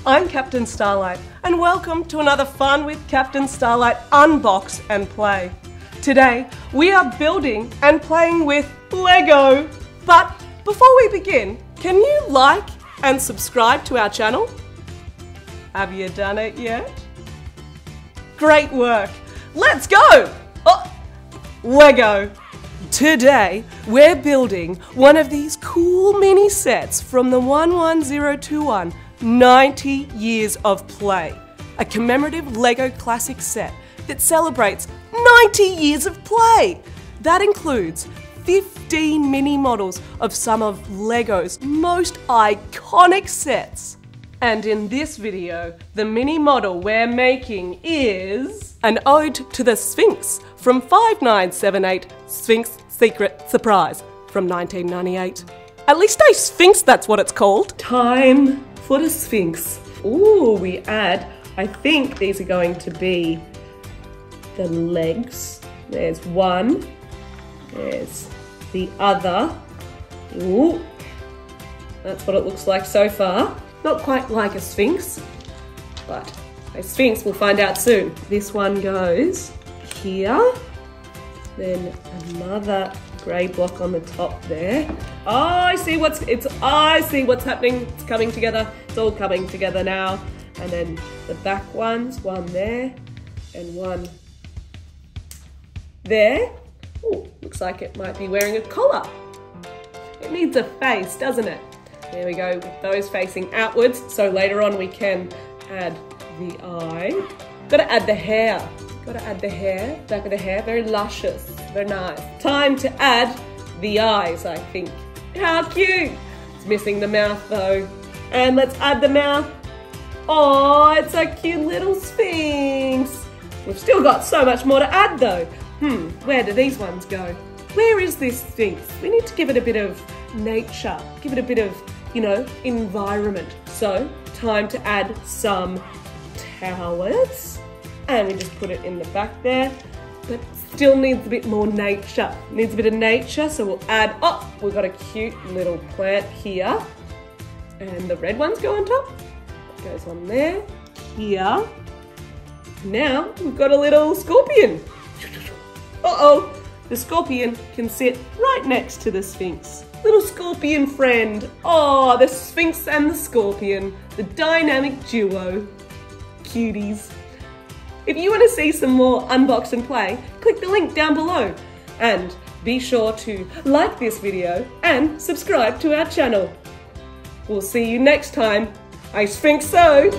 I'm Captain Starlight, and welcome to another Fun with Captain Starlight Unbox and Play. Today, we are building and playing with Lego. But before we begin, can you like and subscribe to our channel? Have you done it yet? Great work! Let's go! Oh, Lego! Today, we're building one of these cool mini sets from the 11021 90 Years of Play, a commemorative Lego classic set that celebrates 90 years of play. That includes 15 mini models of some of Lego's most iconic sets. And in this video, the mini model we're making is an ode to the Sphinx from 5978 Sphinx Secret Surprise from 1998. At least I Sphinx, that's what it's called. Time for the Sphinx. Ooh, we add, I think these are going to be the legs. There's one, there's the other. Ooh, that's what it looks like so far. Not quite like a Sphinx, but a Sphinx we'll find out soon. This one goes here, then another grey block on the top there. Oh, I see what's happening. It's coming together. It's all coming together now. And then the back ones, one there and one there. Oh, looks like it might be wearing a collar. It needs a face, doesn't it? There we go, with those facing outwards, so later on we can add the eye. Gotta add the hair. Gotta add the hair, back of the hair, very luscious, very nice. Time to add the eyes, I think. How cute! It's missing the mouth though. And let's add the mouth. Oh, it's a cute little Sphinx. We've still got so much more to add though. Where do these ones go? Where is this Sphinx? We need to give it a bit of nature, give it a bit of, environment. So, time to add some towers. And we just put it in the back there, but still needs a bit more nature. Needs a bit of nature, so we'll add, we've got a cute little plant here. And the red ones go on top. It goes on there, here. Now, we've got a little scorpion. Uh-oh, the scorpion can sit right next to the Sphinx. Little scorpion friend. Oh, the Sphinx and the scorpion, the dynamic duo. Cuties. If you want to see some more Unbox and Play, click the link down below. And be sure to like this video and subscribe to our channel. We'll see you next time. I Sphinx so.